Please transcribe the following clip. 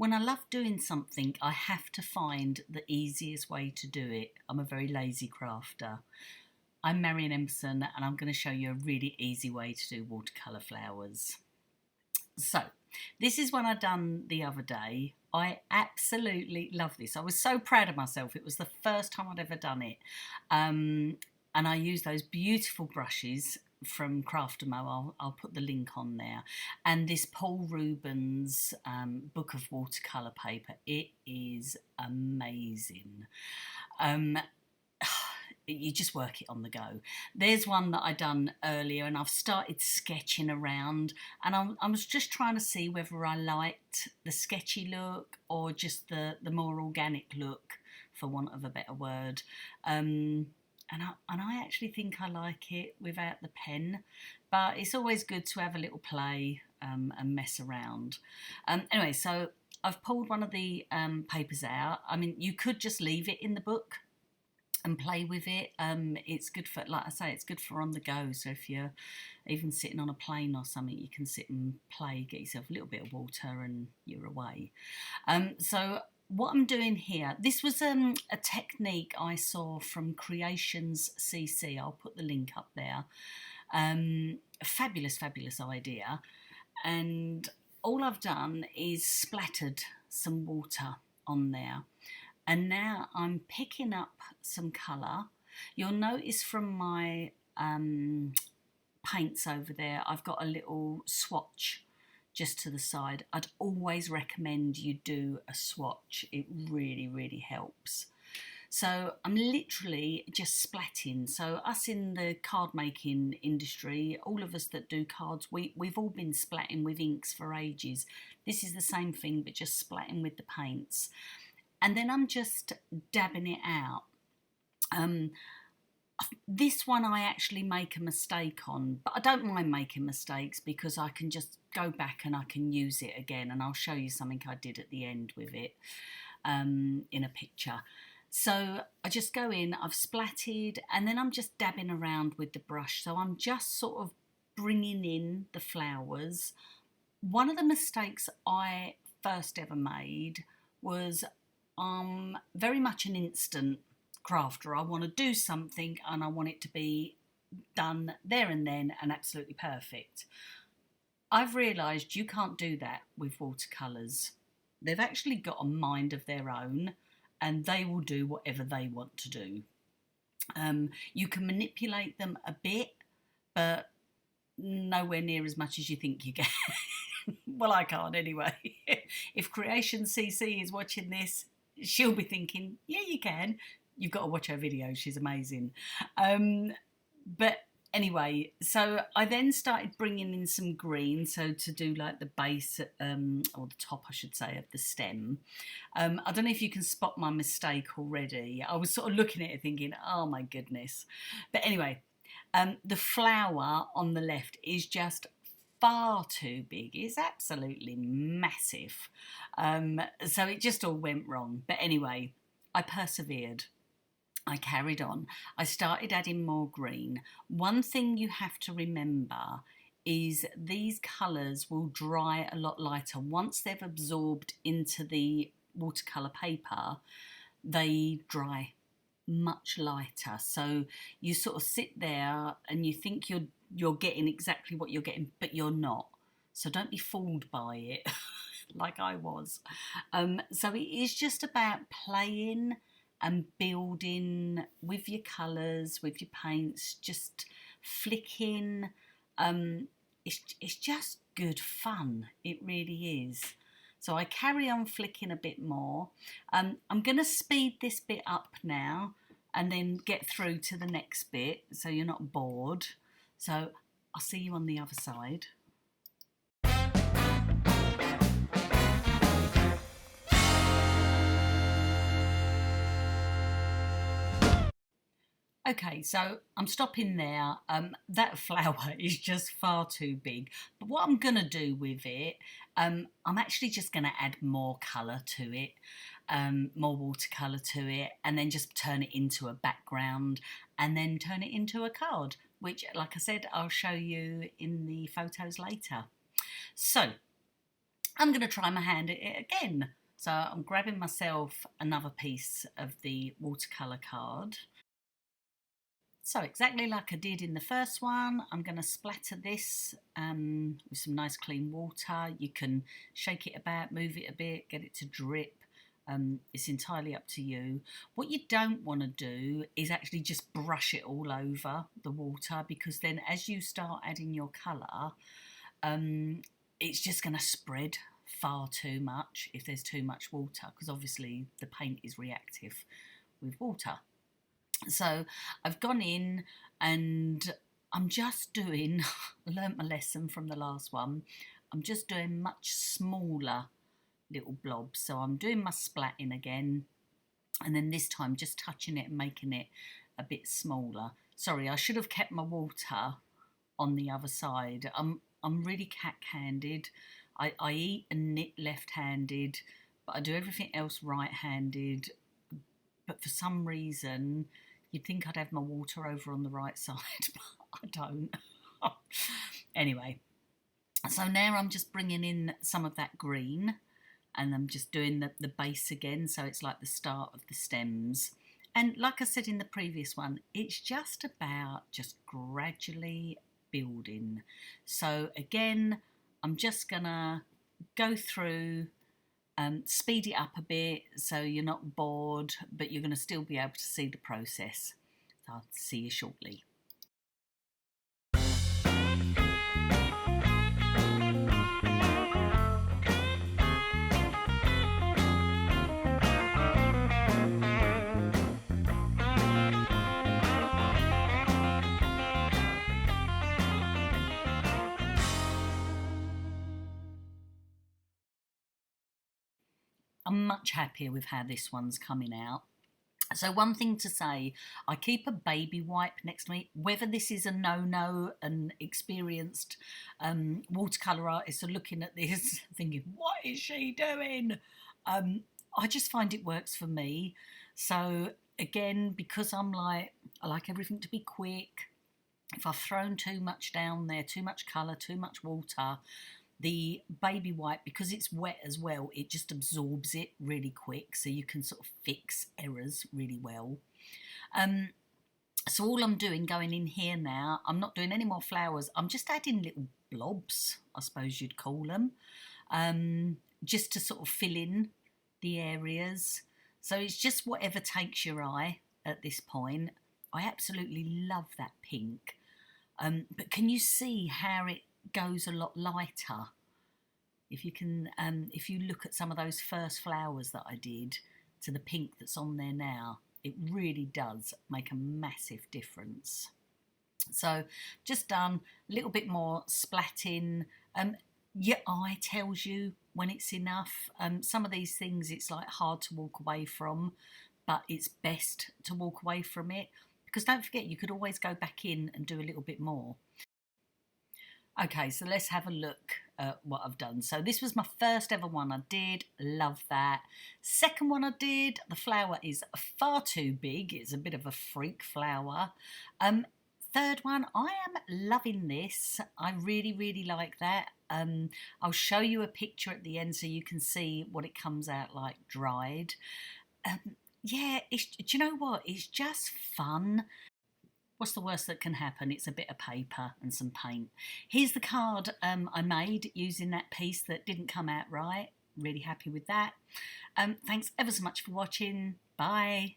When I love doing something, I have to find the easiest way to do it. I'm a very lazy crafter. I'm Marionemberson and I'm going to show you a really easy way to do watercolour flowers. So, this is one I done the other day. I absolutely love this. I was so proud of myself. It was the first time I'd ever done it. And I used those beautiful brushes from Craftamo. I'll put the link on there. And this Paul Rubens book of watercolour paper. It is amazing. You just work it on the go. There's one that I done earlier and I've started sketching around, and I was just trying to see whether I liked the sketchy look or just the more organic look, for want of a better word. And I actually think I like it without the pen, but it's always good to have a little play and mess around. Anyway, so I've pulled one of the papers out. I mean, you could just leave it in the book and play with it. It's good for, like I say, it's good for on the go. So if you're even sitting on a plane or something, you can sit and play, get yourself a little bit of water and you're away. So what I'm doing here, this was a technique I saw from Creations CC. I'll put the link up there. Fabulous idea. And all I've done is splattered some water on there. And now I'm picking up some colour. You'll notice from my paints over there, I've got a little swatch just to the side. I'd always recommend you do a swatch. It really helps. So I'm literally just splatting. So us in the card making industry, all of us that do cards, we've all been splatting with inks for ages. This is the same thing, but just splatting with the paints. And then I'm just dabbing it out. This one I actually make a mistake on, but I don't mind making mistakes because I can just go back and I can use it again, and I'll show you something I did at the end with it in a picture. So I just go in, I've splatted, and then I'm just dabbing around with the brush. So I'm just sort of bringing in the flowers. One of the mistakes I first ever made was very much an instant crafter. I want to do something and I want it to be done there and then and absolutely perfect. I've realised you can't do that with watercolours. They've actually got a mind of their own and they will do whatever they want to do. You can manipulate them a bit, but nowhere near as much as you think you can. Well, I can't anyway. If Creation CC is watching this, she'll be thinking, yeah, you can. You've got to watch her video. She's amazing. But anyway, so I then started bringing in some green, so to do like the base, or the top, I should say, of the stem. I don't know if you can spot my mistake already. I was sort of looking at it thinking, oh my goodness. But anyway, the flower on the left is just far too big. It's absolutely massive. So it just all went wrong. But anyway, I persevered. I carried on. I started adding more green. One thing you have to remember is these colours will dry a lot lighter. Once they've absorbed into the watercolour paper, they dry much lighter. So you sort of sit there and you think you're getting exactly what you're getting, but you're not. So don't be fooled by it like I was. So it is just about playing and building with your colours, with your paints, just flicking. It's just good fun. It really is. So I carry on flicking a bit more. I'm going to speed this bit up now and then get through to the next bit so you're not bored. So I'll see you on the other side. Okay, so I'm stopping there. That flower is just far too big. But what I'm going to do with it, I'm actually just going to add more colour to it, more watercolour to it, and then just turn it into a background and then turn it into a card, which, like I said, I'll show you in the photos later. So I'm going to try my hand at it again. So I'm grabbing myself another piece of the watercolour card. So exactly like I did in the first one, I'm going to splatter this with some nice clean water. You can shake it about, move it a bit, get it to drip. It's entirely up to you. What you don't want to do is actually just brush it all over the water, because then as you start adding your colour, it's just going to spread far too much if there's too much water, because obviously the paint is reactive with water. So I've gone in and I'm just doing, learnt my lesson from the last one, I'm just doing much smaller little blobs. So I'm doing my splatting again, and then this time just touching it and making it a bit smaller. Sorry, I should have kept my water on the other side. I'm really cat-handed. I eat and knit left-handed, but I do everything else right-handed. But for some reason, you'd think I'd have my water over on the right side, but I don't. Anyway, so now I'm just bringing in some of that green, and I'm just doing the base again, so it's like the start of the stems. And like I said in the previous one, it's just about just gradually building. So again, I'm just gonna go through, speed it up a bit so you're not bored, but you're going to still be able to see the process. So I'll see you shortly. I'm much happier with how this one's coming out. So one thing to say, I keep a baby wipe next to me. Whether this is a no-no, an experienced watercolour artist are looking at this thinking, what is she doing? I just find it works for me. So again, because I like everything to be quick, if I've thrown too much down there, too much colour, too much water, the baby wipe, because it's wet as well, it just absorbs it really quick, so you can sort of fix errors really well. So all I'm doing going in here now, I'm not doing any more flowers, I'm just adding little blobs, I suppose you'd call them, just to sort of fill in the areas. So it's just whatever takes your eye at this point. I absolutely love that pink, but can you see how it goes a lot lighter? If you can, if you look at some of those first flowers that I did to the pink that's on there now, it really does make a massive difference. So just done a little bit more splatting. Your eye tells you when it's enough. Some of these things it's like hard to walk away from, but it's best to walk away from it, because don't forget, you could always go back in and do a little bit more. Okay, so let's have a look at what I've done. So this was my first ever one I did, love that. Second one I did, the flower is far too big, it's a bit of a freak flower. Third one, I am loving this, I really like that. I'll show you a picture at the end so you can see what it comes out like dried. Yeah, do you know what, it's just fun. What's the worst that can happen? It's a bit of paper and some paint. Here's the card I made using that piece that didn't come out right. Really happy with that. Thanks ever so much for watching. Bye.